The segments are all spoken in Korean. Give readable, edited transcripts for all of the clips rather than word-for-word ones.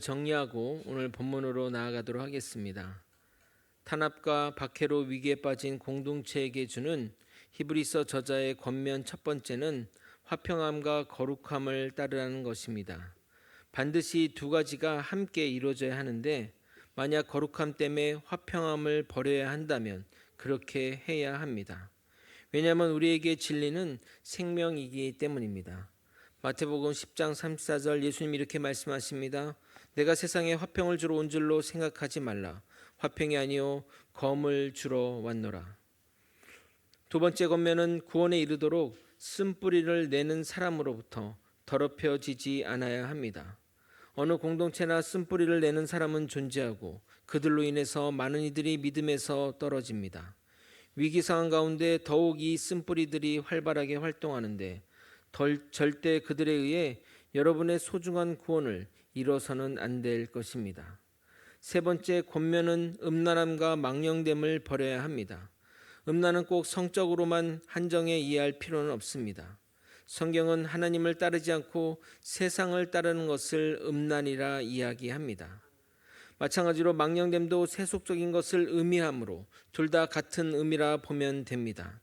정리하고 오늘 본문으로 나아가도록 하겠습니다. 탄압과 박해로 위기에 빠진 공동체에게 주는 히브리서 저자의 권면 첫 번째는 화평함과 거룩함을 따르라는 것입니다. 반드시 두 가지가 함께 이루어져야 하는데 만약 거룩함 때문에 화평함을 버려야 한다면 그렇게 해야 합니다. 왜냐하면 우리에게 진리는 생명이기 때문입니다. 마태복음 10장 34절 예수님이 이렇게 말씀하십니다. 내가 세상에 화평을 주러 온 줄로 생각하지 말라. 화평이 아니요 검을 주러 왔노라. 두 번째 권면은 구원에 이르도록 쓴뿌리를 내는 사람으로부터 더럽혀지지 않아야 합니다. 어느 공동체나 쓴뿌리를 내는 사람은 존재하고 그들로 인해서 많은 이들이 믿음에서 떨어집니다. 위기 상황 가운데 더욱 이 쓴뿌리들이 활발하게 활동하는데 절대 그들에 의해 여러분의 소중한 구원을 이뤄서는 안 될 것입니다. 세 번째 권면은 음란함과 망령됨을 버려야 합니다. 음란은 꼭 성적으로만 한정해 이해할 필요는 없습니다. 성경은 하나님을 따르지 않고 세상을 따르는 것을 음란이라 이야기합니다. 마찬가지로 망령됨도 세속적인 것을 의미하므로 둘 다 같은 의미라 보면 됩니다.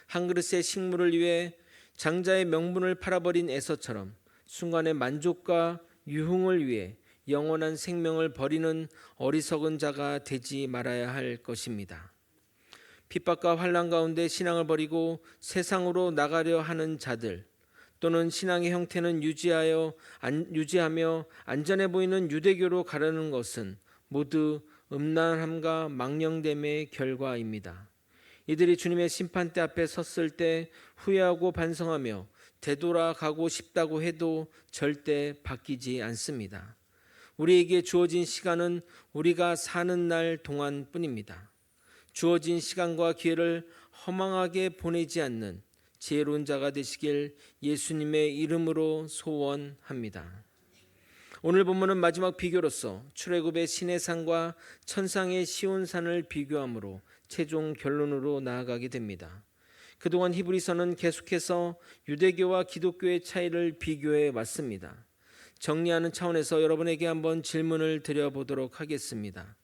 한 그릇의 식물을 위해 장자의 명분을 팔아버린 에서처럼 순간의 만족과 유흥을 위해 영원한 생명을 버리는 어리석은 자가 되지 말아야 할 것입니다. 핍박과 환난 가운데 신앙을 버리고 세상으로 나가려 하는 자들 또는 신앙의 형태는 유지하며 안전해 보이는 유대교로 가려는 것은 모두 음란함과 망령됨의 결과입니다. 이들이 주님의 심판대 앞에 섰을 때 후회하고 반성하며 되돌아가고 싶다고 해도 절대 바뀌지 않습니다. 우리에게 주어진 시간은 우리가 사는 날 동안뿐입니다. 주어진 시간과 기회를 허망하게 보내지 않는 지혜로운 자가 되시길 예수님의 이름으로 소원합니다. 오늘 본문은 마지막 비교로서 출애굽의 신의 산과 천상의 시온산을 비교함으로 최종 결론으로 나아가게 됩니다. 그동안 히브리서는 계속해서 유대교와 기독교의 차이를 비교해 왔습니다. 정리하는 차원에서 여러분에게 한번 질문을 드려보도록 하겠습니다.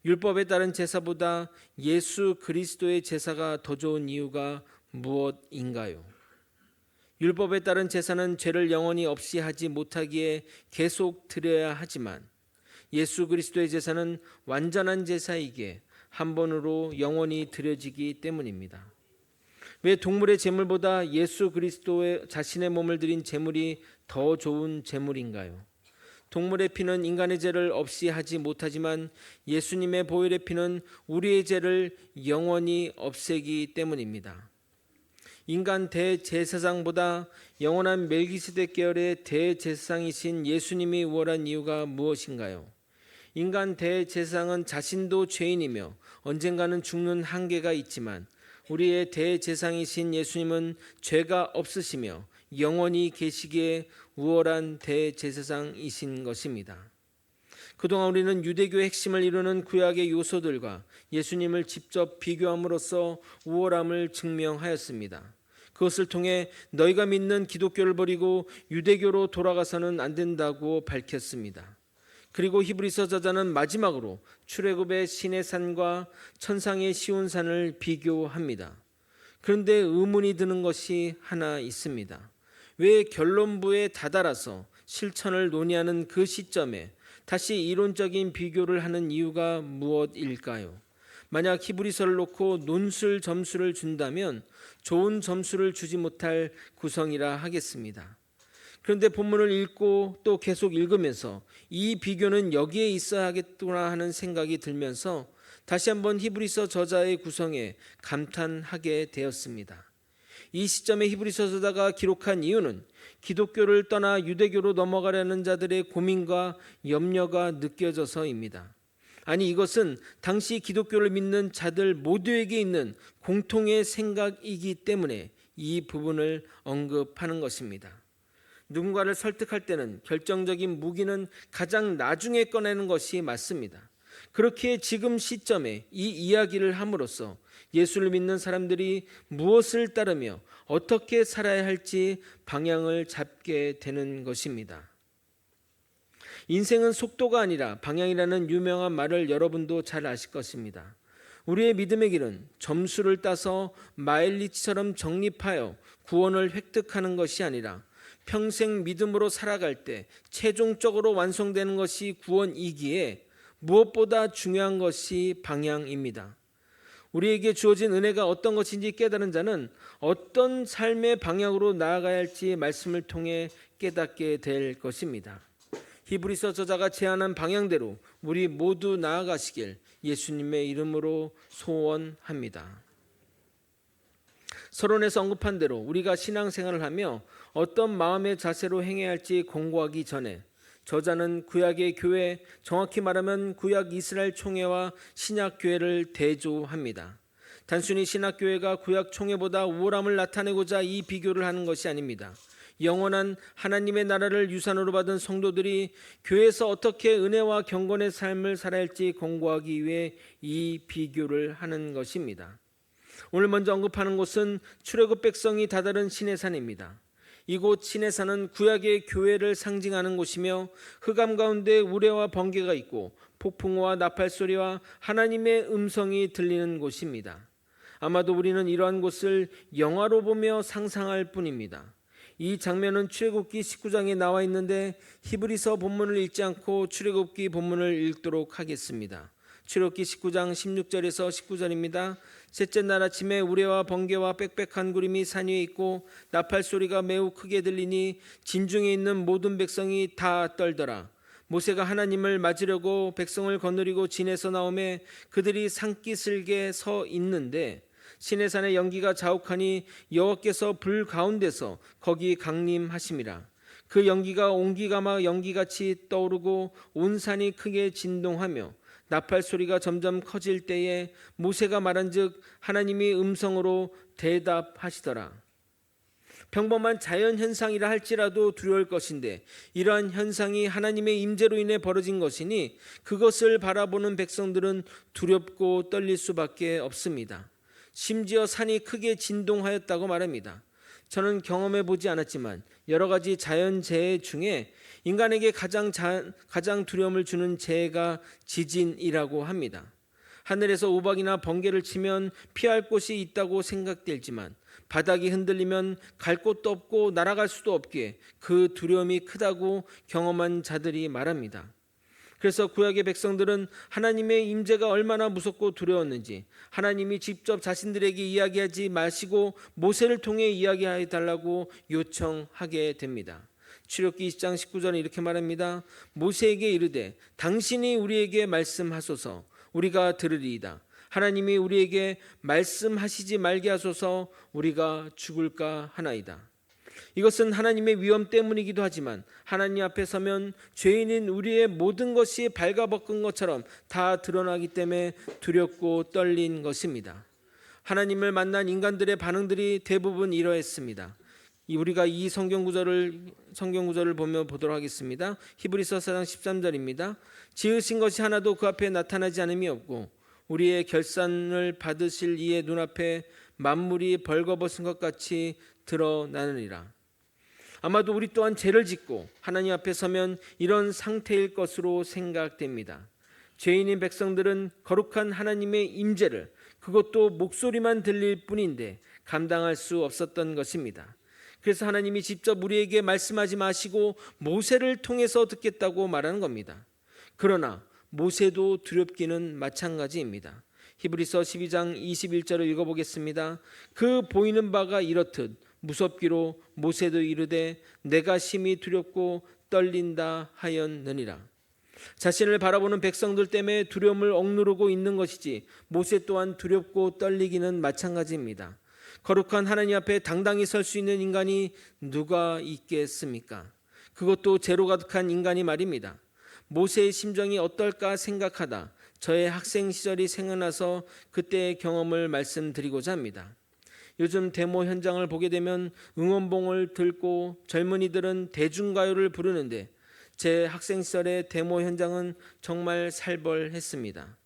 율법에 따른 제사보다 예수 그리스도의 제사가 더 좋은 이유가 무엇인가요? 율법에 따른 제사는 죄를 영원히 없이 하지 못하기에 계속 드려야 하지만 예수 그리스도의 제사는 완전한 제사이기에 한 번으로 영원히 드려지기 때문입니다. 왜 동물의 제물보다 예수 그리스도의 자신의 몸을 드린 제물이 더 좋은 제물인가요? 동물의 피는 인간의 죄를 없이 하지 못하지만 예수님의 보혈의 피는 우리의 죄를 영원히 없애기 때문입니다. 인간 대제사장보다 영원한 멜기세덱 계열의 대제사장이신 예수님이 우월한 이유가 무엇인가요? 인간 대제사장은 자신도 죄인이며 언젠가는 죽는 한계가 있지만 우리의 대제사장이신 예수님은 죄가 없으시며 영원히 계시기에 우월한 대제사장이신 것입니다. 그동안 우리는 유대교의 핵심을 이루는 구약의 요소들과 예수님을 직접 비교함으로써 우월함을 증명하였습니다. 그것을 통해 너희가 믿는 기독교를 버리고 유대교로 돌아가서는 안 된다고 밝혔습니다. 그리고 히브리서 저자는 마지막으로 출애굽의 신의 산과 천상의 시온산을 비교합니다. 그런데 의문이 드는 것이 하나 있습니다. 왜 결론부에 다다라서 실천을 논의하는 그 시점에 다시 이론적인 비교를 하는 이유가 무엇일까요? 만약 히브리서를 놓고 논술 점수를 준다면 좋은 점수를 주지 못할 구성이라 하겠습니다. 그런데 본문을 읽고 또 계속 읽으면서 이 비교는 여기에 있어야 하겠구나 하는 생각이 들면서 다시 한번 히브리서 저자의 구성에 감탄하게 되었습니다. 이 시점에 히브리서 저자가 기록한 이유는 기독교를 떠나 유대교로 넘어가려는 자들의 고민과 염려가 느껴져서입니다. 아니, 이것은 당시 기독교를 믿는 자들 모두에게 있는 공통의 생각이기 때문에 이 부분을 언급하는 것입니다. 누군가를 설득할 때는 결정적인 무기는 가장 나중에 꺼내는 것이 맞습니다. 그렇기에 지금 시점에 이 이야기를 함으로써 예수를 믿는 사람들이 무엇을 따르며 어떻게 살아야 할지 방향을 잡게 되는 것입니다. 인생은 속도가 아니라 방향이라는 유명한 말을 여러분도 잘 아실 것입니다. 우리의 믿음의 길은 점수를 따서 마일리지처럼 적립하여 구원을 획득하는 것이 아니라 평생 믿음으로 살아갈 때 최종적으로 완성되는 것이 구원이기에 무엇보다 중요한 것이 방향입니다. 우리에게 주어진 은혜가 어떤 것인지 깨달은 자는 어떤 삶의 방향으로 나아가야 할지 말씀을 통해 깨닫게 될 것입니다. 히브리서 저자가 제안한 방향대로 우리 모두 나아가시길 예수님의 이름으로 소원합니다. 서론에서 언급한 대로 우리가 신앙생활을 하며 어떤 마음의 자세로 행해야 할지 공고하기 전에 저자는 구약의 교회, 정확히 말하면 구약 이스라엘 총회와 신약 교회를 대조합니다. 단순히 신약 교회가 구약 총회보다 우월함을 나타내고자 이 비교를 하는 것이 아닙니다. 영원한 하나님의 나라를 유산으로 받은 성도들이 교회에서 어떻게 은혜와 경건의 삶을 살아야 할지 공고하기 위해 이 비교를 하는 것입니다. 오늘 먼저 언급하는 곳은 출애굽 백성이 다다른 시내산입니다. 이곳 시내산은 구약의 교회를 상징하는 곳이며 흑암 가운데 우레와 번개가 있고 폭풍우와 나팔 소리와 하나님의 음성이 들리는 곳입니다. 아마도 우리는 이러한 곳을 영화로 보며 상상할 뿐입니다. 이 장면은 출애굽기 19장에 나와 있는데 히브리서 본문을 읽지 않고 출애굽기 본문을 읽도록 하겠습니다. 출애굽기 19장 16절에서 19절입니다. 셋째 날 아침에 우레와 번개와 빽빽한 구름이 산 위에 있고 나팔 소리가 매우 크게 들리니 진중에 있는 모든 백성이 다 떨더라. 모세가 하나님을 맞으려고 백성을 거느리고 진에서 나오매 그들이 산기슭에 서 있는데 시내산의 연기가 자욱하니 여호와께서 불 가운데서 거기 강림하심이라. 그 연기가 온기가마 연기같이 떠오르고 온 산이 크게 진동하며 나팔 소리가 점점 커질 때에 모세가 말한즉 하나님이 음성으로 대답하시더라. 평범한 자연 현상이라 할지라도 두려울 것인데 이러한 현상이 하나님의 임재로 인해 벌어진 것이니 그것을 바라보는 백성들은 두렵고 떨릴 수밖에 없습니다. 심지어 산이 크게 진동하였다고 말합니다. 저는 경험해 보지 않았지만 여러 가지 자연재해 중에 인간에게 가장 두려움을 주는 재해가 지진이라고 합니다. 하늘에서 우박이나 번개를 치면 피할 곳이 있다고 생각되지만 바닥이 흔들리면 갈 곳도 없고 날아갈 수도 없기에 그 두려움이 크다고 경험한 자들이 말합니다. 그래서 구약의 백성들은 하나님의 임재가 얼마나 무섭고 두려웠는지 하나님이 직접 자신들에게 이야기하지 마시고 모세를 통해 이야기해 달라고 요청하게 됩니다. 출애굽기 20장 19절에 이렇게 말합니다. 모세에게 이르되 당신이 우리에게 말씀하소서 우리가 들으리이다. 하나님이 우리에게 말씀하시지 말게 하소서 우리가 죽을까 하나이다. 이것은 하나님의 위엄 때문이기도 하지만 하나님 앞에 서면 죄인인 우리의 모든 것이 발가벗긴 것처럼 다 드러나기 때문에 두렵고 떨린 것입니다. 하나님을 만난 인간들의 반응들이 대부분 이러했습니다. 우리가 이 성경 구절을 보도록 하겠습니다. 히브리서 4장 13절입니다. 지으신 것이 하나도 그 앞에 나타나지 않음이 없고 우리의 결산을 받으실 이의 눈앞에 만물이 벌거벗은 것 같이 드러나느니라. 아마도 우리 또한 죄를 짓고 하나님 앞에 서면 이런 상태일 것으로 생각됩니다. 죄인인 백성들은 거룩한 하나님의 임재를 그것도 목소리만 들릴 뿐인데 감당할 수 없었던 것입니다. 그래서 하나님이 직접 우리에게 말씀하지 마시고 모세를 통해서 듣겠다고 말하는 겁니다. 그러나 모세도 두렵기는 마찬가지입니다. 히브리서 12장 21절을 읽어보겠습니다. 그 보이는 바가 이렇듯 무섭기로 모세도 이르되 내가 심히 두렵고 떨린다 하였느니라. 자신을 바라보는 백성들 때문에 두려움을 억누르고 있는 것이지 모세 또한 두렵고 떨리기는 마찬가지입니다. 거룩한 하나님 앞에 당당히 설 수 있는 인간이 누가 있겠습니까? 그것도 죄로 가득한 인간이 말입니다. 모세의 심정이 어떨까 생각하다 저의 학생 시절이 생각나서 그때의 경험을 말씀드리고자 합니다. 요즘 데모 현장을 보게 되면 응원봉을 들고 젊은이들은 대중가요를 부르는데 제 학생 시절의 데모 현장은 정말 살벌했습니다.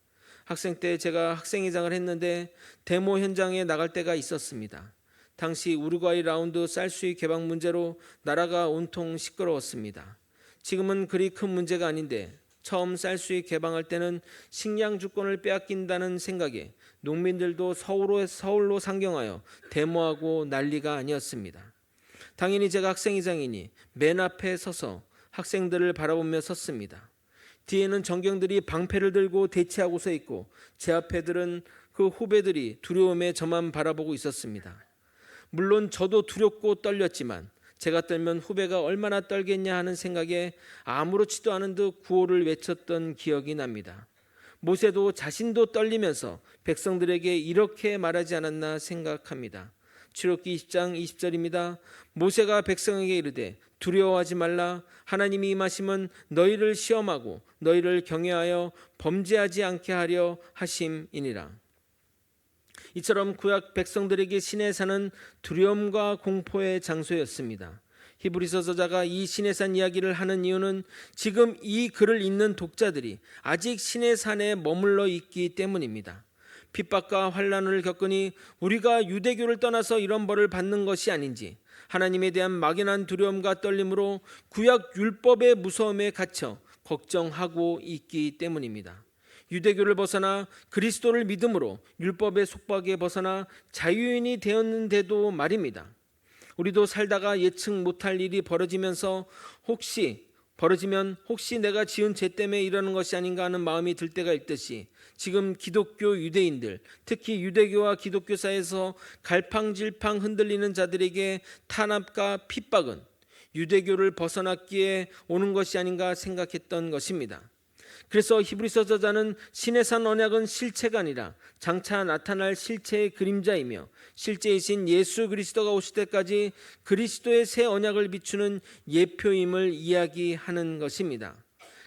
학생 때 제가 학생회장을 했는데 데모 현장에 나갈 때가 있었습니다. 당시 우루과이 라운드 쌀수입 개방 문제로 나라가 온통 시끄러웠습니다. 지금은 그리 큰 문제가 아닌데 처음 쌀수입 개방할 때는 식량 주권을 빼앗긴다는 생각에 농민들도 서울로 상경하여 데모하고 난리가 아니었습니다. 당연히 제가 학생회장이니 맨 앞에 서서 학생들을 바라보며 섰습니다. 뒤에는 전경들이 방패를 들고 대치하고 서 있고 제 앞에들은 그 후배들이 두려움에 저만 바라보고 있었습니다. 물론 저도 두렵고 떨렸지만 제가 떨면 후배가 얼마나 떨겠냐 하는 생각에 아무렇지도 않은 듯 구호를 외쳤던 기억이 납니다. 모세도 자신도 떨리면서 백성들에게 이렇게 말하지 않았나 생각합니다. 출애굽기 20장 20절입니다. 모세가 백성에게 이르되 두려워하지 말라. 하나님이 임하심은 너희를 시험하고 너희를 경외하여 범죄하지 않게 하려 하심이니라. 이처럼 구약 백성들에게 시내산은 두려움과 공포의 장소였습니다. 히브리서 저자가 이 시내산 이야기를 하는 이유는 지금 이 글을 읽는 독자들이 아직 시내산에 머물러 있기 때문입니다. 핍박과 환난을 겪으니 우리가 유대교를 떠나서 이런 벌을 받는 것이 아닌지 하나님에 대한 막연한 두려움과 떨림으로 구약 율법의 무서움에 갇혀 걱정하고 있기 때문입니다. 유대교를 벗어나 그리스도를 믿음으로 율법의 속박에 벗어나 자유인이 되었는데도 말입니다. 우리도 살다가 예측 못할 일이 벌어지면 혹시 내가 지은 죄 때문에 이러는 것이 아닌가 하는 마음이 들 때가 있듯이 지금 기독교 유대인들, 특히 유대교와 기독교 사이에서 갈팡질팡 흔들리는 자들에게 탄압과 핍박은 유대교를 벗어났기에 오는 것이 아닌가 생각했던 것입니다. 그래서 히브리서 저자는 시내산 언약은 실체가 아니라 장차 나타날 실체의 그림자이며 실제이신 예수 그리스도가 오실 때까지 그리스도의 새 언약을 비추는 예표임을 이야기하는 것입니다.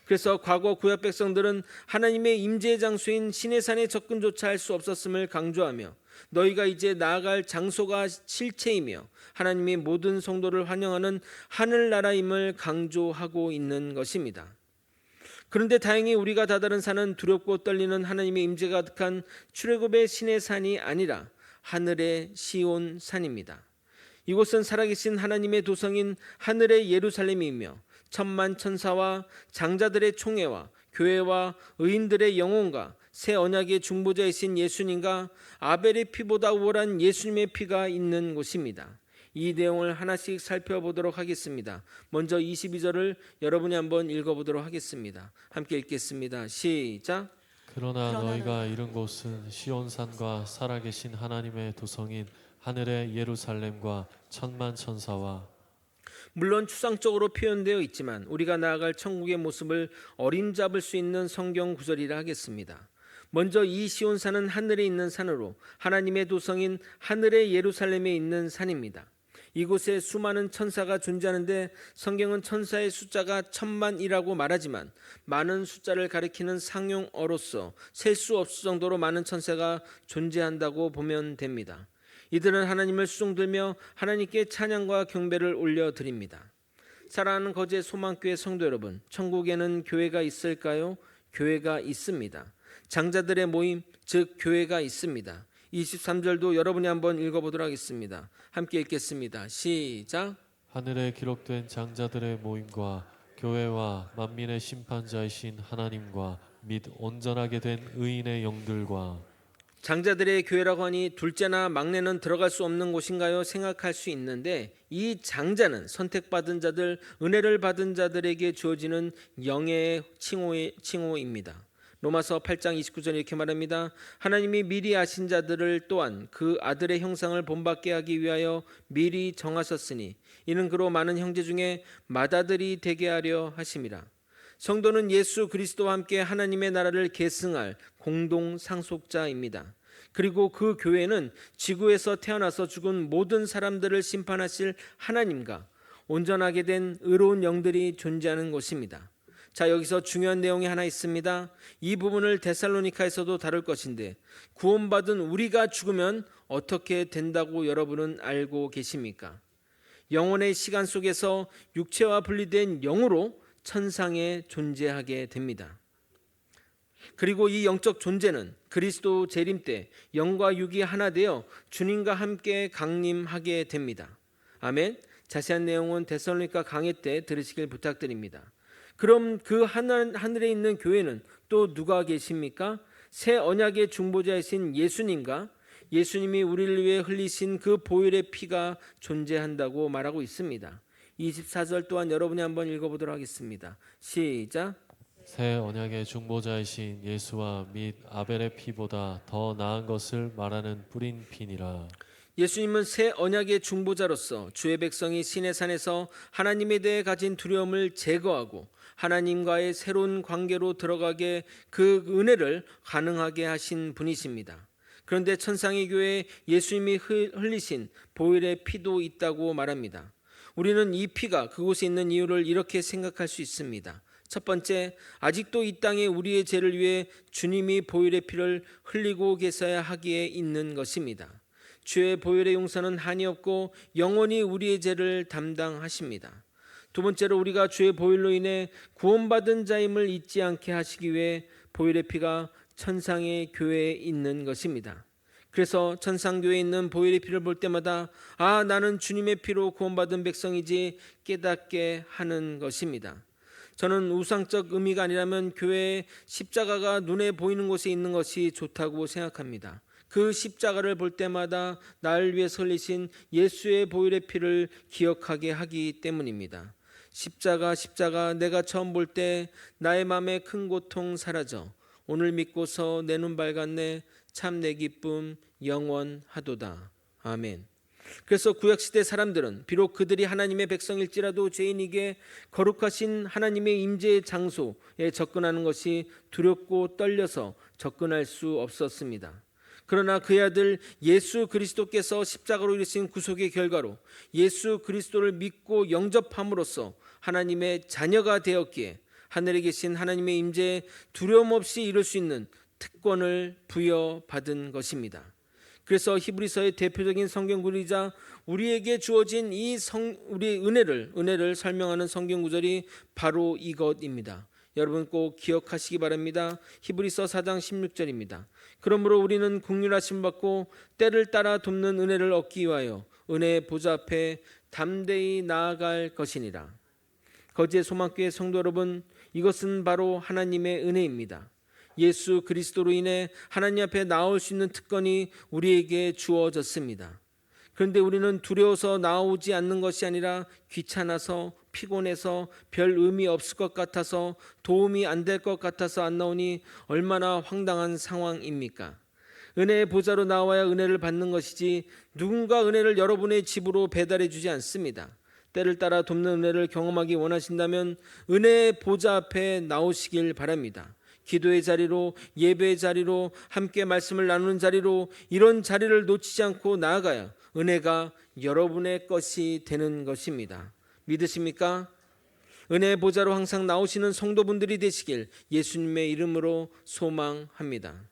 그래서 과거 구약 백성들은 하나님의 임재의 장소인 시내산에 접근조차 할 수 없었음을 강조하며 너희가 이제 나아갈 장소가 실체이며 하나님이 모든 성도를 환영하는 하늘나라임을 강조하고 있는 것입니다. 그런데 다행히 우리가 다다른 산은 두렵고 떨리는 하나님의 임재가 가득한 출애굽의 시내산이 아니라 하늘의 시온 산입니다. 이곳은 살아계신 하나님의 도성인 하늘의 예루살렘이며 천만 천사와 장자들의 총회와 교회와 의인들의 영혼과 새 언약의 중보자이신 예수님과 아벨의 피보다 우월한 예수님의 피가 있는 곳입니다. 이 내용을 하나씩 살펴보도록 하겠습니다. 먼저 22절을 여러분이 한번 읽어보도록 하겠습니다. 함께 읽겠습니다. 시작. 그러나 너희가 이른 곳은 시온산과 살아계신 하나님의 도성인 하늘의 예루살렘과 천만 천사와 물론 추상적으로 표현되어 있지만 우리가 나아갈 천국의 모습을 어림잡을 수 있는 성경 구절이라 하겠습니다. 먼저 이 시온산은 하늘에 있는 산으로 하나님의 도성인 하늘의 예루살렘에 있는 산입니다. 이곳에 수많은 천사가 존재하는데 성경은 천사의 숫자가 천만이라고 말하지만 많은 숫자를 가리키는 상용어로서 셀 수 없을 정도로 많은 천사가 존재한다고 보면 됩니다. 이들은 하나님을 수종들며 하나님께 찬양과 경배를 올려드립니다. 사랑하는 거제 소망교회 성도 여러분, 천국에는 교회가 있을까요? 교회가 있습니다. 장자들의 모임, 즉 교회가 있습니다. 23절도 여러분이 한번 읽어보도록 하겠습니다. 함께 읽겠습니다. 시작. 하늘에 기록된 장자들의 모임과 교회와 만민의 심판자이신 하나님과 및 온전하게 된 의인의 영들과 장자들의 교회라고 하니 둘째나 막내는 들어갈 수 없는 곳인가요? 생각할 수 있는데 이 장자는 선택받은 자들, 은혜를 받은 자들에게 주어지는 영예의 칭호입니다. 로마서 8장 29절 이렇게 말합니다. 하나님이 미리 아신 자들을 또한 그 아들의 형상을 본받게 하기 위하여 미리 정하셨으니 이는 그로 많은 형제 중에 맏아들이 되게 하려 하심이라. 성도는 예수 그리스도와 함께 하나님의 나라를 계승할 공동 상속자입니다. 그리고 그 교회는 지구에서 태어나서 죽은 모든 사람들을 심판하실 하나님과 온전하게 된 의로운 영들이 존재하는 곳입니다. 자, 여기서 중요한 내용이 하나 있습니다. 이 부분을 데살로니카에서도 다룰 것인데 구원받은 우리가 죽으면 어떻게 된다고 여러분은 알고 계십니까? 영혼의 시간 속에서 육체와 분리된 영으로 천상에 존재하게 됩니다. 그리고 이 영적 존재는 그리스도 재림 때 영과 육이 하나 되어 주님과 함께 강림하게 됩니다. 아멘. 자세한 내용은 데살로니가 강해 때 들으시길 부탁드립니다. 그럼 그 하늘에 있는 교회는 또 누가 계십니까? 새 언약의 중보자이신 예수님과 예수님이 우리를 위해 흘리신 그 보혈의 피가 존재한다고 말하고 있습니다. 24절 또한 여러분이 한번 읽어보도록 하겠습니다. 시작. 새 언약의 중보자이신 예수와 및 아벨의 피보다 더 나은 것을 말하는 뿌린 피니라. 예수님은 새 언약의 중보자로서 주의 백성이 시내 산에서 하나님에 대해 가진 두려움을 제거하고 하나님과의 새로운 관계로 들어가게 그 은혜를 가능하게 하신 분이십니다. 그런데 천상의 교회에 예수님이 흘리신 보혈의 피도 있다고 말합니다. 우리는 이 피가 그곳에 있는 이유를 이렇게 생각할 수 있습니다. 첫 번째, 아직도 이 땅에 우리의 죄를 위해 주님이 보혈의 피를 흘리고 계셔야 하기에 있는 것입니다. 주의 보혈의 용서는 한이 없고 영원히 우리의 죄를 담당하십니다. 두 번째로 우리가 주의 보혈로 인해 구원받은 자임을 잊지 않게 하시기 위해 보혈의 피가 천상의 교회에 있는 것입니다. 그래서 천상교회에 있는 보혈의 피를 볼 때마다 나는 주님의 피로 구원받은 백성이지 깨닫게 하는 것입니다. 저는 우상적 의미가 아니라면 교회에 십자가가 눈에 보이는 곳에 있는 것이 좋다고 생각합니다. 그 십자가를 볼 때마다 나를 위해 흘리신 예수의 보혈의 피를 기억하게 하기 때문입니다. 십자가 내가 처음 볼 때 나의 마음에 큰 고통 사라져 오늘 믿고서 내 눈 밝았네 참 내 기쁨 영원하도다. 아멘. 그래서 구약시대 사람들은 비록 그들이 하나님의 백성일지라도 죄인에게 거룩하신 하나님의 임재의 장소에 접근하는 것이 두렵고 떨려서 접근할 수 없었습니다. 그러나 그의 아들 예수 그리스도께서 십자가로 이루신 구속의 결과로 예수 그리스도를 믿고 영접함으로써 하나님의 자녀가 되었기에 하늘에 계신 하나님의 임재에 두려움 없이 이룰 수 있는 특권을 부여받은 것입니다. 그래서 히브리서의 대표적인 성경 구절이자 우리에게 주어진 우리의 은혜를 설명하는 성경 구절이 바로 이것입니다. 여러분 꼭 기억하시기 바랍니다. 히브리서 4장 16절입니다. 그러므로 우리는 긍휼하심 받고 때를 따라 돕는 은혜를 얻기 위하여 은혜의 보좌 앞에 담대히 나아갈 것이니라. 거지의 소망교회 성도 여러분, 이것은 바로 하나님의 은혜입니다. 예수 그리스도로 인해 하나님 앞에 나올 수 있는 특권이 우리에게 주어졌습니다. 그런데 우리는 두려워서 나오지 않는 것이 아니라 귀찮아서 피곤해서 별 의미 없을 것 같아서 도움이 안 될 것 같아서 안 나오니 얼마나 황당한 상황입니까? 은혜의 보좌로 나와야 은혜를 받는 것이지 누군가 은혜를 여러분의 집으로 배달해 주지 않습니다. 때를 따라 돕는 은혜를 경험하기 원하신다면 은혜의 보좌 앞에 나오시길 바랍니다. 기도의 자리로, 예배의 자리로, 함께 말씀을 나누는 자리로, 이런 자리를 놓치지 않고 나아가야 은혜가 여러분의 것이 되는 것입니다. 믿으십니까? 은혜의 보좌로 항상 나오시는 성도분들이 되시길 예수님의 이름으로 소망합니다.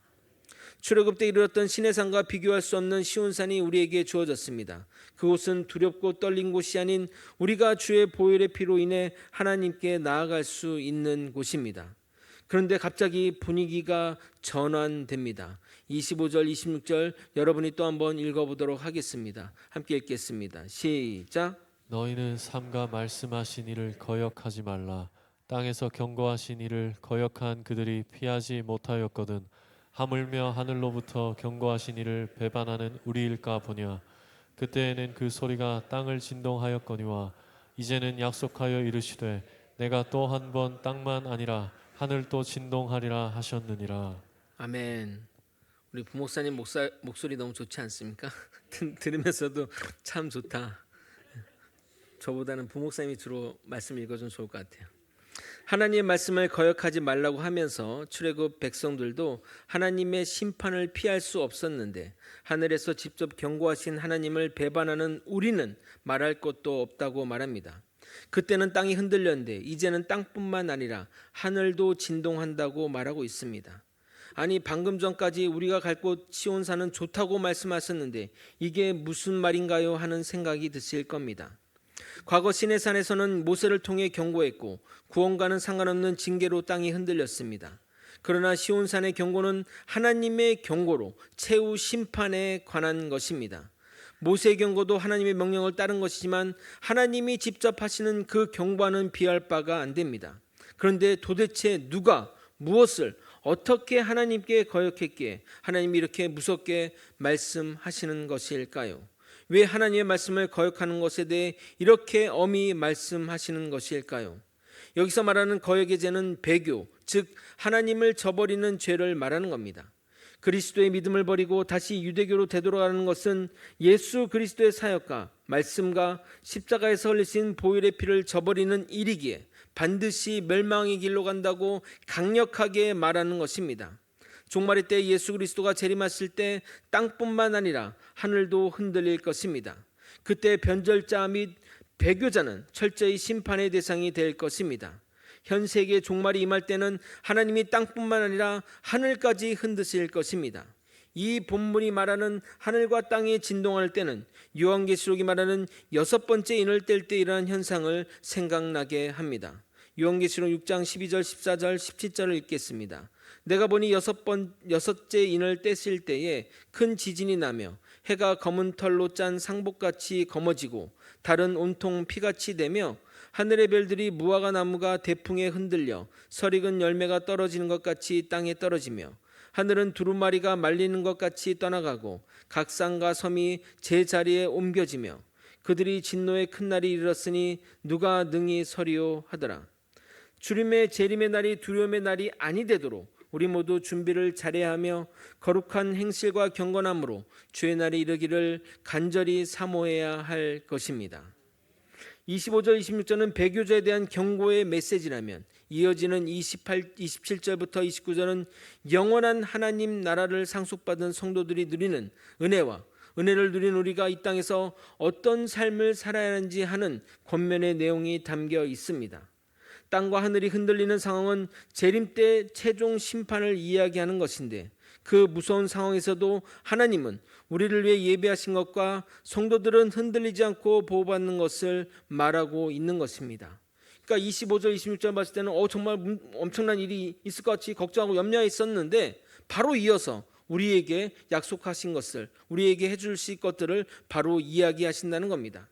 출애굽 때 이르렀던 시내산과 비교할 수 없는 시온산이 우리에게 주어졌습니다. 그곳은 두렵고 떨린 곳이 아닌 우리가 주의 보혈의 피로 인해 하나님께 나아갈 수 있는 곳입니다. 그런데 갑자기 분위기가 전환됩니다. 25절, 26절 여러분이 또 한번 읽어보도록 하겠습니다. 함께 읽겠습니다. 시작. 너희는 삼가 말씀하신 이를 거역하지 말라. 땅에서 경고하신 이를 거역한 그들이 피하지 못하였거든. 하물며 하늘로부터 경고하신 이를 배반하는 우리일까 보냐. 그때에는 그 소리가 땅을 진동하였거니와 이제는 약속하여 이르시되 내가 또 한 번 땅만 아니라 하늘도 진동하리라 하셨느니라. 아멘. 우리 부목사님 목소리 너무 좋지 않습니까? 들으면서도 참 좋다. 저보다는 부목사님이 주로 말씀 읽어주면 좋을 것 같아요. 하나님의 말씀을 거역하지 말라고 하면서 출애굽 백성들도 하나님의 심판을 피할 수 없었는데 하늘에서 직접 경고하신 하나님을 배반하는 우리는 말할 것도 없다고 말합니다. 그때는 땅이 흔들렸는데 이제는 땅뿐만 아니라 하늘도 진동한다고 말하고 있습니다. 아니 방금 전까지 우리가 갈 곳 시온산은 좋다고 말씀하셨는데 이게 무슨 말인가요 하는 생각이 드실 겁니다. 과거 시내산에서는 모세를 통해 경고했고 구원과는 상관없는 징계로 땅이 흔들렸습니다. 그러나 시온산의 경고는 하나님의 경고로 최후 심판에 관한 것입니다. 모세의 경고도 하나님의 명령을 따른 것이지만 하나님이 직접 하시는 그 경고와는 비할 바가 안 됩니다. 그런데 도대체 누가 무엇을 어떻게 하나님께 거역했기에 하나님이 이렇게 무섭게 말씀하시는 것일까요? 왜 하나님의 말씀을 거역하는 것에 대해 이렇게 엄히 말씀하시는 것일까요? 여기서 말하는 거역의 죄는 배교, 즉 하나님을 저버리는 죄를 말하는 겁니다. 그리스도의 믿음을 버리고 다시 유대교로 되돌아가는 것은 예수 그리스도의 사역과 말씀과 십자가에서 흘리신 보혈의 피를 저버리는 일이기에 반드시 멸망의 길로 간다고 강력하게 말하는 것입니다. 종말의 때 예수 그리스도가 재림하실 때 땅뿐만 아니라 하늘도 흔들릴 것입니다. 그때 변절자 및 배교자는 철저히 심판의 대상이 될 것입니다. 현 세계의 종말이 임할 때는 하나님이 땅뿐만 아니라 하늘까지 흔드실 것입니다. 이 본문이 말하는 하늘과 땅이 진동할 때는 요한계시록이 말하는 6번째 인을 뗄 때 일어난 현상을 생각나게 합니다. 요한계시록 6장 12절 14절 17절을 읽겠습니다. 내가 보니 6째 인을 뗐을 때에 큰 지진이 나며 해가 검은 털로 짠 상복같이 검어지고 달은 온통 피같이 되며 하늘의 별들이 무화과 나무가 대풍에 흔들려 설익은 열매가 떨어지는 것 같이 땅에 떨어지며 하늘은 두루마리가 말리는 것 같이 떠나가고 각 산과 섬이 제 자리에 옮겨지며 그들이 진노의 큰 날이 이르렀으니 누가 능히 서리요 하더라. 주님의 재림의 날이 두려움의 날이 아니 되도록 우리 모두 준비를 잘해야 하며 거룩한 행실과 경건함으로 주의 날이 이르기를 간절히 사모해야 할 것입니다. 25절 26절은 배교자에 대한 경고의 메시지라면 이어지는 27절부터 29절은 영원한 하나님 나라를 상속받은 성도들이 누리는 은혜와 은혜를 누린 우리가 이 땅에서 어떤 삶을 살아야 하는지 하는 권면의 내용이 담겨 있습니다. 땅과 하늘이 흔들리는 상황은 재림 때 최종 심판을 이야기하는 것인데 그 무서운 상황에서도 하나님은 우리를 위해 예배하신 것과 성도들은 흔들리지 않고 보호받는 것을 말하고 있는 것입니다. 그러니까 25절 26절 봤을 때는 정말 엄청난 일이 있을 것 같이 걱정하고 염려해 있었는데 바로 이어서 우리에게 약속하신 것을 우리에게 해주실 것들을 바로 이야기하신다는 겁니다.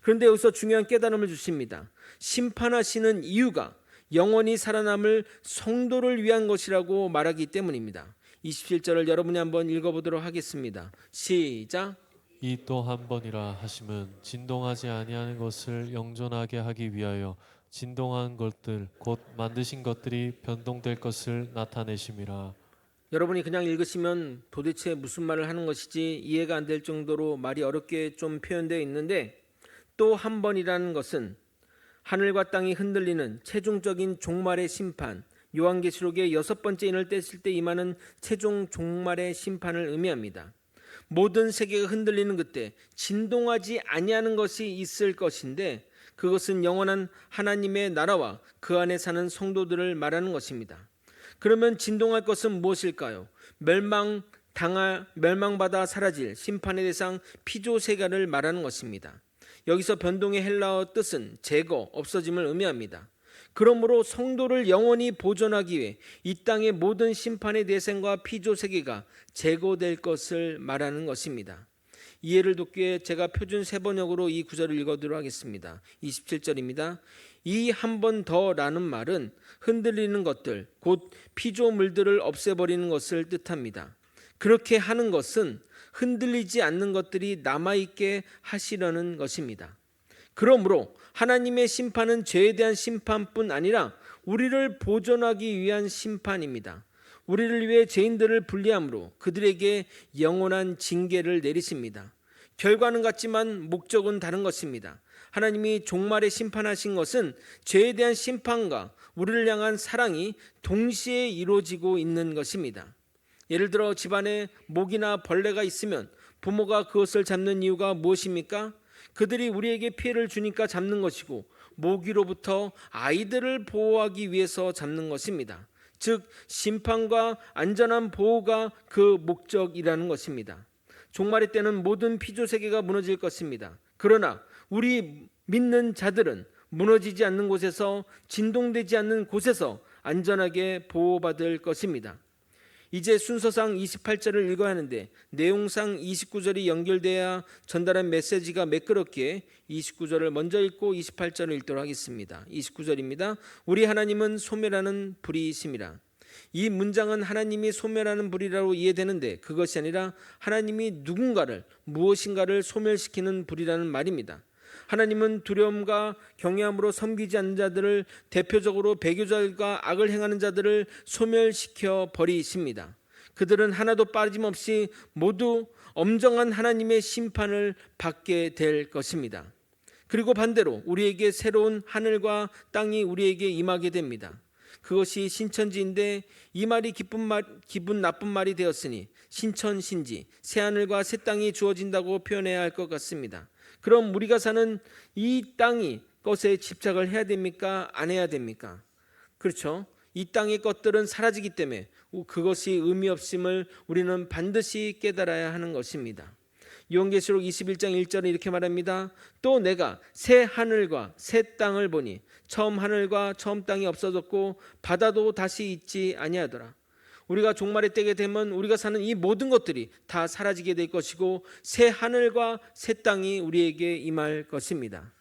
그런데 여기서 중요한 깨달음을 주십니다. 심판하시는 이유가 영원히 살아남을 성도를 위한 것이라고 말하기 때문입니다. 27절을 여러분이 한번 읽어보도록 하겠습니다. 시작. 이 또 한 번이라 하심은 진동하지 아니하는 것을 영존하게 하기 위하여 진동한 것들 곧 만드신 것들이 변동될 것을 나타내심이라. 여러분이 그냥 읽으시면 도대체 무슨 말을 하는 것인지 이해가 안 될 정도로 말이 어렵게 좀 표현되어 있는데 또 한 번이라는 것은 하늘과 땅이 흔들리는 최종적인 종말의 심판, 요한계시록의 6번째 인을 뗐을 때 임하는 최종 종말의 심판을 의미합니다. 모든 세계가 흔들리는 그때 진동하지 아니하는 것이 있을 것인데 그것은 영원한 하나님의 나라와 그 안에 사는 성도들을 말하는 것입니다. 그러면 진동할 것은 무엇일까요? 멸망받아 사라질 심판의 대상 피조세가를 말하는 것입니다. 여기서 변동의 헬라어 뜻은 제거, 없어짐을 의미합니다. 그러므로 성도를 영원히 보존하기 위해 이 땅의 모든 심판의 대상과 피조세계가 제거될 것을 말하는 것입니다. 이해를 돕기 위해 제가 표준 세번역으로 이 구절을 읽어드리도록 하겠습니다. 27절입니다. 이 한 번 더라는 말은 흔들리는 것들, 곧 피조물들을 없애버리는 것을 뜻합니다. 그렇게 하는 것은 흔들리지 않는 것들이 남아있게 하시려는 것입니다. 그러므로 하나님의 심판은 죄에 대한 심판뿐 아니라 우리를 보존하기 위한 심판입니다. 우리를 위해 죄인들을 분리함으로 그들에게 영원한 징계를 내리십니다. 결과는 같지만 목적은 다른 것입니다. 하나님이 종말에 심판하신 것은 죄에 대한 심판과 우리를 향한 사랑이 동시에 이루어지고 있는 것입니다. 예를 들어 집안에 모기나 벌레가 있으면 부모가 그것을 잡는 이유가 무엇입니까? 그들이 우리에게 피해를 주니까 잡는 것이고 모기로부터 아이들을 보호하기 위해서 잡는 것입니다. 즉 심판과 안전한 보호가 그 목적이라는 것입니다. 종말의 때는 모든 피조세계가 무너질 것입니다. 그러나 우리 믿는 자들은 무너지지 않는 곳에서 진동되지 않는 곳에서 안전하게 보호받을 것입니다. 이제 순서상 28절을 읽어야 하는데 내용상 29절이 연결돼야 전달한 메시지가 매끄럽기에 29절을 먼저 읽고 28절을 읽도록 하겠습니다. 29절입니다. 우리 하나님은 소멸하는 불이심이라. 이 문장은 하나님이 소멸하는 불이라고 이해되는데 그것이 아니라 하나님이 누군가를 무엇인가를 소멸시키는 불이라는 말입니다. 하나님은 두려움과 경외함으로 섬기지 않는 자들을, 대표적으로 배교자들과 악을 행하는 자들을 소멸시켜 버리십니다. 그들은 하나도 빠짐없이 모두 엄정한 하나님의 심판을 받게 될 것입니다. 그리고 반대로 우리에게 새로운 하늘과 땅이 우리에게 임하게 됩니다. 그것이 신천지인데 이 말이 기분 나쁜 말이 되었으니 신천신지, 새하늘과 새 땅이 주어진다고 표현해야 할 것 같습니다. 그럼 우리가 사는 이 땅이 것에 집착을 해야 됩니까? 안 해야 됩니까? 그렇죠. 이 땅의 것들은 사라지기 때문에 그것이 의미 없음을 우리는 반드시 깨달아야 하는 것입니다. 요한계시록 21장 1절에 이렇게 말합니다. 또 내가 새 하늘과 새 땅을 보니 처음 하늘과 처음 땅이 없어졌고 바다도 다시 있지 아니하더라. 우리가 종말의 때게 되면 우리가 사는 이 모든 것들이 다 사라지게 될 것이고 새 하늘과 새 땅이 우리에게 임할 것입니다.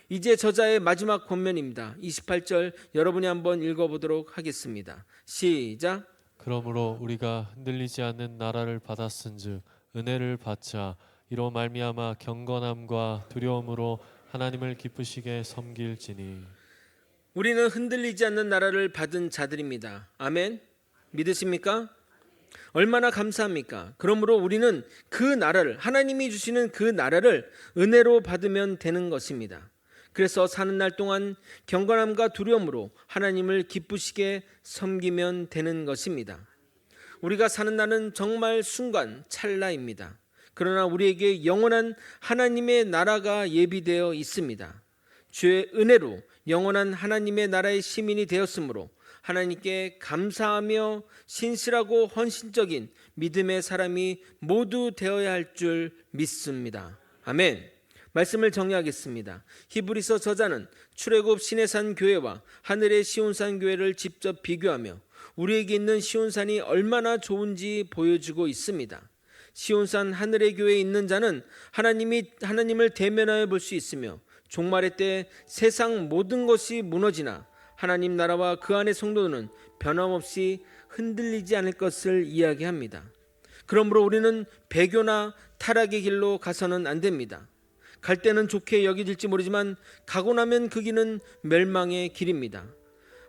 이제 저자의 마지막 권면입니다. 28절 여러분이 한번 읽어보도록 하겠습니다. 시작. 그러므로 우리가 흔들리지 않는 나라를 받았은즉 은혜를 받자. 이로 말미암아 경건함과 두려움으로 하나님을 기쁘시게 섬길지니. 우리는 흔들리지 않는 나라를 받은 자들입니다. 아멘. 믿으십니까? 얼마나 감사합니까? 그러므로 우리는 그 나라를, 하나님이 주시는 그 나라를 은혜로 받으면 되는 것입니다. 그래서 사는 날 동안 경건함과 두려움으로 하나님을 기쁘시게 섬기면 되는 것입니다. 우리가 사는 날은 정말 순간 찰나입니다. 그러나 우리에게 영원한 하나님의 나라가 예비되어 있습니다. 주의 은혜로 영원한 하나님의 나라의 시민이 되었으므로 하나님께 감사하며 신실하고 헌신적인 믿음의 사람이 모두 되어야 할 줄 믿습니다. 아멘. 말씀을 정리하겠습니다. 히브리서 저자는 출애굽 시내산 교회와 하늘의 시온산 교회를 직접 비교하며 우리에게 있는 시온산이 얼마나 좋은지 보여주고 있습니다. 시온산 하늘의 교회에 있는 자는 하나님을 대면하여 볼 수 있으며 종말의 때 세상 모든 것이 무너지나 하나님 나라와 그 안의 성도는 변함없이 흔들리지 않을 것을 이야기합니다. 그러므로 우리는 배교나 타락의 길로 가서는 안 됩니다. 갈 때는 좋게 여겨질지 모르지만 가고 나면 그 길은 멸망의 길입니다.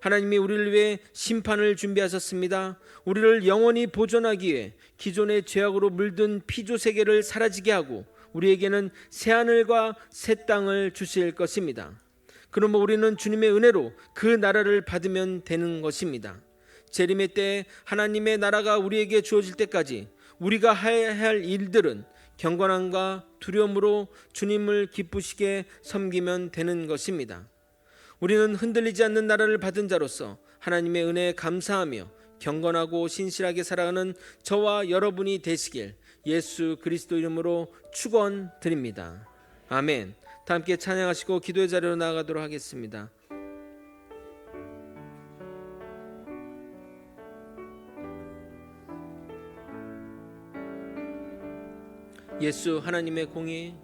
하나님이 우리를 위해 심판을 준비하셨습니다. 우리를 영원히 보존하기 위해 기존의 죄악으로 물든 피조 세계를 사라지게 하고 우리에게는 새 하늘과 새 땅을 주실 것입니다. 그러므로 우리는 주님의 은혜로 그 나라를 받으면 되는 것입니다. 재림의 때 하나님의 나라가 우리에게 주어질 때까지 우리가 해야 할 일들은 경건함과 두려움으로 주님을 기쁘시게 섬기면 되는 것입니다. 우리는 흔들리지 않는 나라를 받은 자로서 하나님의 은혜에 감사하며 경건하고 신실하게 살아가는 저와 여러분이 되시길 예수 그리스도 이름으로 축원드립니다. 아멘. 다 함께 찬양하시고 기도의 자리로 나아가도록 하겠습니다. 예수 하나님의 공의,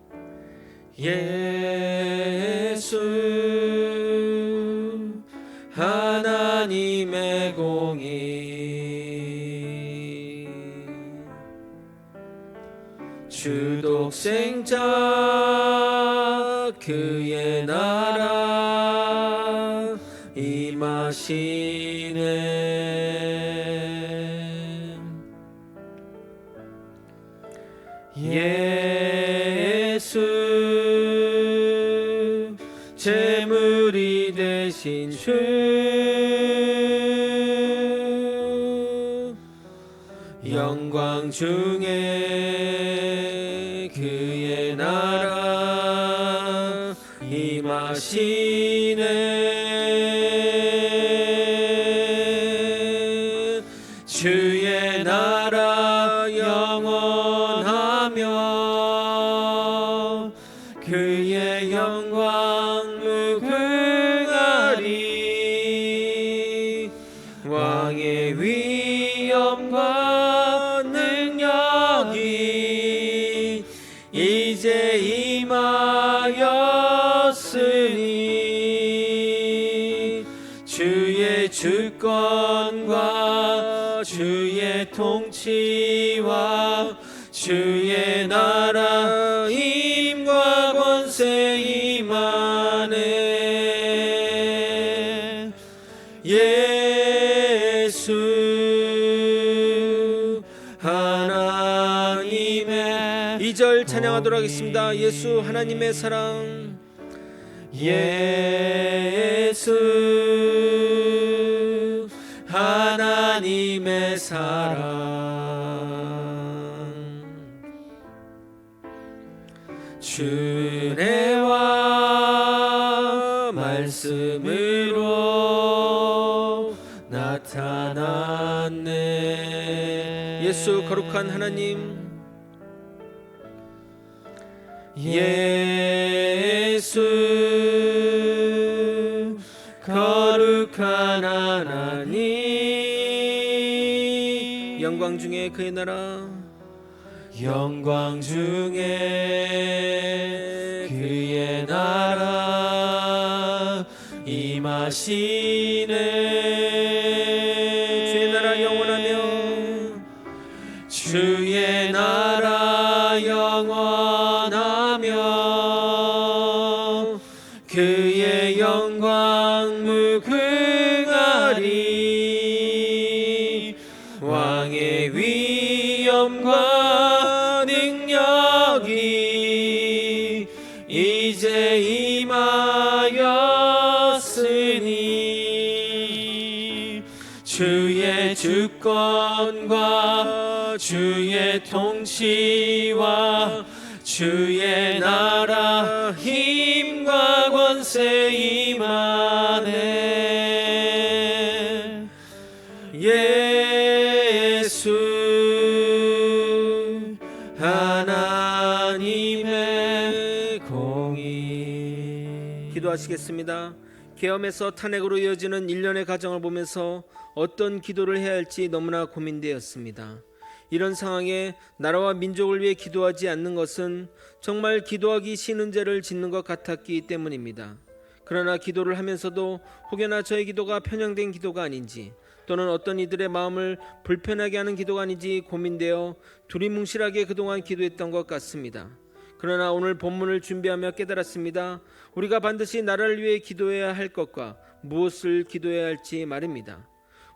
예수 하나님의 공의, 주독생자 그의 나라 임하시네. 예수 제물이 되신 주 영광 중에 그의 나라 임하시네. 주의 나라 영원하며 그의 영광 무궁하리. 왕의 위엄과 주의 통치와 주의 나라 힘과 권세 임하네. 예수 하나님의 2절 찬양하도록 하겠습니다. 예수 하나님의 사랑. 예수 하나님의 사랑. 주내와 말씀으로 나타났네. 예수 거룩한 하나님. 예수 거룩한 하나님. 영광 중에 그의 나라. 영광 중에 그의 나라 임하시네. 주의 나라 영원하며 주의 나라 영원하며 그의 영광 무궁하리. 왕의 위엄과 능력이 이제 임하였으니 주의 주권과 주의 통치와 주의 나라 힘과 권세 임하네. 예수 하나님의 공의. 기도하시겠습니다. 계엄에서 탄핵으로 이어지는 일련의 과정을 보면서 어떤 기도를 해야 할지 너무나 고민되었습니다. 이런 상황에 나라와 민족을 위해 기도하지 않는 것은 정말 기도하기 싫은 죄를 짓는 것 같았기 때문입니다. 그러나 기도를 하면서도 혹여나 저의 기도가 편향된 기도가 아닌지, 또는 어떤 이들의 마음을 불편하게 하는 기도가 아닌지 고민되어 두리뭉실하게 그동안 기도했던 것 같습니다. 그러나 오늘 본문을 준비하며 깨달았습니다. 우리가 반드시 나라를 위해 기도해야 할 것과 무엇을 기도해야 할지 말입니다.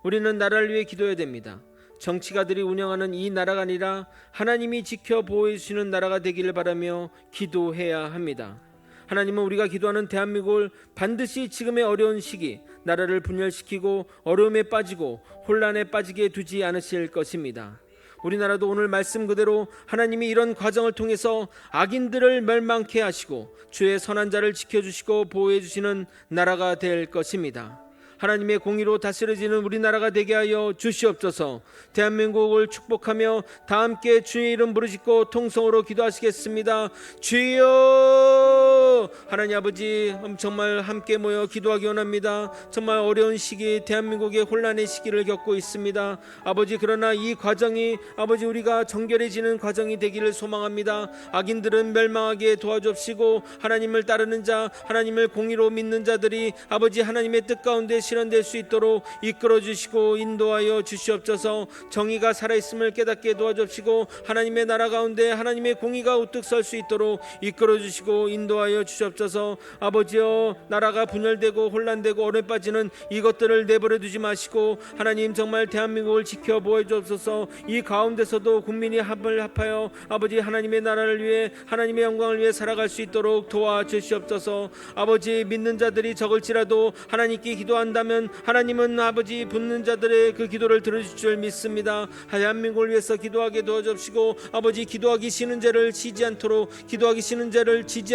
우리는 나라를 위해 기도해야 됩니다. 정치가들이 운영하는 이 나라가 아니라 하나님이 지켜 보호해 주시는 나라가 되기를 바라며 기도해야 합니다. 하나님은 우리가 기도하는 대한민국을 반드시 지금의 어려운 시기 나라를 분열시키고 어려움에 빠지고 혼란에 빠지게 두지 않으실 것입니다. 우리나라도 오늘 말씀 그대로 하나님이 이런 과정을 통해서 악인들을 멸망케 하시고 주의 선한 자를 지켜주시고 보호해 주시는 나라가 될 것입니다. 하나님의 공의로 다스려지는 우리나라가 되게 하여 주시옵소서. 대한민국을 축복하며 다 함께 주의 이름 부르짖고 통성으로 기도하시겠습니다. 주여, 하나님 아버지, 정말 함께 모여 기도하기 원합니다. 정말 어려운 시기, 대한민국의 혼란의 시기를 겪고 있습니다. 아버지, 그러나 이 과정이 아버지 우리가 정결해지는 과정이 되기를 소망합니다. 악인들은 멸망하게 도와주옵시고 하나님을 따르는 자, 하나님을 공의로 믿는 자들이 아버지 하나님의 뜻 가운데 실현될 수 있도록 이끌어 주시고 인도하여 주시옵소서. 정의가 살아있음을 깨닫게 도와주시고 하나님의 나라 가운데 하나님의 공의가 우뚝 설 수 있도록 이끌어 주시고 인도하여 주시옵소서. 아버지여, 나라가 분열되고 혼란되고 어려움에 빠지는 이것들을 내버려 두지 마시고 하나님 정말 대한민국을 지켜 보호해 주옵소서. 이 가운데서도 국민이 합을 합하여 아버지 하나님의 나라를 위해 하나님의 영광을 위해 살아갈 수 있도록 도와주시옵소서. 아버지, 믿는 자들이 적을지라도 하나님께 기도한다면 하나님은 아버지 붙는 자들의 그 기도를 들어주실 줄 믿습니다. 대한민국을 위해서 기도하게 도와주시고 아버지 기도하기 싫은 죄를 지지 않도록 기도하기 싫은 죄를 짓지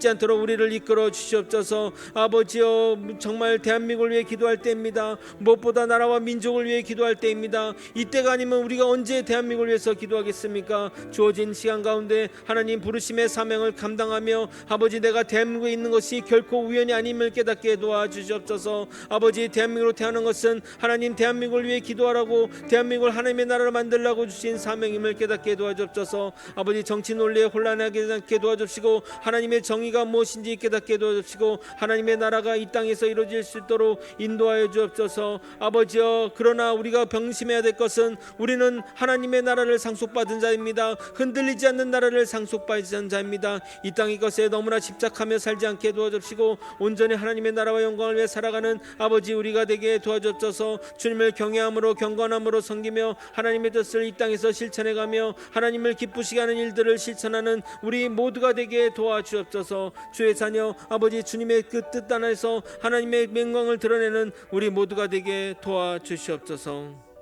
않도록 우리를 이끌어 주시옵소서. 아버지여, 정말 대한민국을 위해 기도할 때입니다. 무엇보다 나라와 민족을 위해 기도할 때입니다. 이때가 아니면 우리가 언제 대한민국을 위해서 기도하겠습니까? 주어진 시간 가운데 하나님 부르심의 사명을 감당하며 아버지 내가 대한민국에 있는 것이 결코 우연이 아님을 깨닫게 도와주시옵소서. 아버지, 대한민국으로 태어난 것은 하나님 대한민국을 위해 기도하라고, 대한민국을 하나님의 나라로 만들라고 주신 사명임을 깨닫게 도와주옵소서. 아버지, 정치 논리에 혼란하게 않게 도와주시고 하나님의 정의가 무엇인지 깨닫게 도와주시고 하나님의 나라가 이 땅에서 이루어질 수 있도록 인도하여 주옵소서. 아버지여, 그러나 우리가 병심해야 될 것은 우리는 하나님의 나라를 상속받은 자입니다. 흔들리지 않는 나라를 상속받은 자입니다. 이 땅의 것에 너무나 집착하며 살지 않게 도와주시고 온전히 하나님의 나라와 영광을 위해 살아가는 아버지 우리가 되게 도와주옵소서. 주님을 경외함으로 경건함으로 섬기며 하나님의 뜻을 이 땅에서 실천해가며 하나님을 기쁘시게 하는 일들을 실천하는 우리 모두가 되게 도와주옵소서. 주의 자녀 아버지, 주님의 그 뜻 안에서 하나님의 영광을 드러내는 우리 모두가 되게 도와주시옵소서.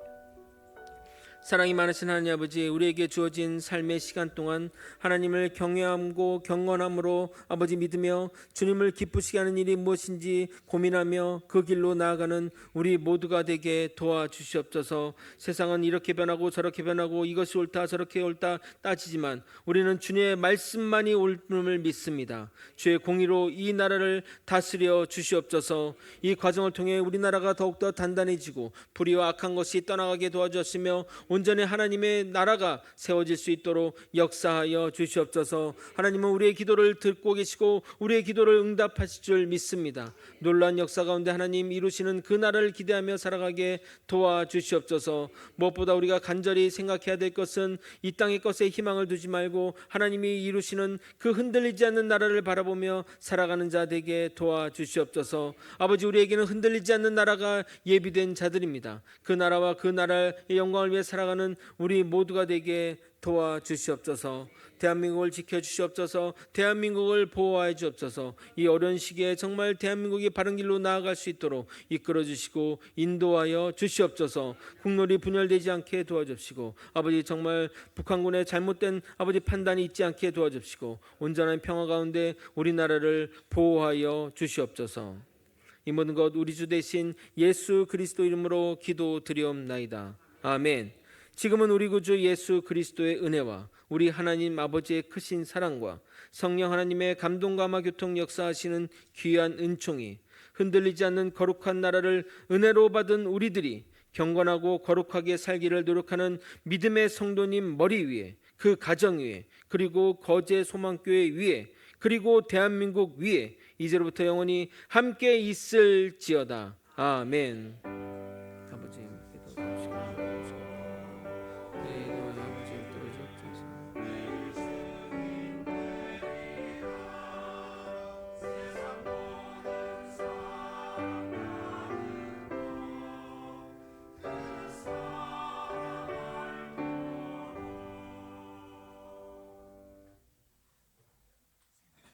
사랑이 많으신 하나님 아버지, 우리에게 주어진 삶의 시간 동안 하나님을 경외함고 경건함으로 아버지 믿으며 주님을 기쁘시게 하는 일이 무엇인지 고민하며 그 길로 나아가는 우리 모두가 되게 도와주시옵소서. 세상은 이렇게 변하고 저렇게 변하고 이것이 옳다 저렇게 옳다 따지지만 우리는 주님의 말씀만이 옳음을 믿습니다. 주의 공의로 이 나라를 다스려 주시옵소서. 이 과정을 통해 우리나라가 더욱더 단단해지고 불의와 악한 것이 떠나가게 도와주시며 온전히 하나님의 나라가 세워질 수 있도록 역사하여 주시옵소서. 하나님은 우리의 기도를 듣고 계시고 우리의 기도를 응답하실 줄 믿습니다. 놀라운 역사 가운데 하나님 이루시는 그 나라를 기대하며 살아가게 도와주시옵소서. 무엇보다 우리가 간절히 생각해야 될 것은 이 땅의 것에 희망을 두지 말고 하나님이 이루시는 그 흔들리지 않는 나라를 바라보며 살아가는 자 되게 도와주시옵소서. 아버지, 우리에게는 흔들리지 않는 나라가 예비된 자들입니다. 그 나라와 그 나라의 영광을 위해 살아가는 우리 모두가 되게 도와주시옵소서. 대한민국을 지켜주시옵소서. 대한민국을 보호하여 주옵소서. 이 어려운 시기에 정말 대한민국이 바른 길로 나아갈 수 있도록 이끌어 주시고 인도하여 주시옵소서. 국론이 분열되지 않게 도와주시고 아버지, 정말 북한군의 잘못된 아버지 판단이 있지 않게 도와주시고 온전한 평화 가운데 우리나라를 보호하여 주시옵소서. 이 모든 것 우리 주 대신 예수 그리스도 이름으로 기도드리옵나이다. 아멘. 지금은 우리 구주 예수 그리스도의 은혜와 우리 하나님 아버지의 크신 사랑과 성령 하나님의 감동과 교통 역사하시는 귀한 은총이 흔들리지 않는 거룩한 나라를 은혜로 받은 우리들이 경건하고 거룩하게 살기를 노력하는 믿음의 성도님 머리 위에, 그 가정 위에, 그리고 거제 소망교회 위에, 그리고 대한민국 위에 이제로부터 영원히 함께 있을지어다. 아멘.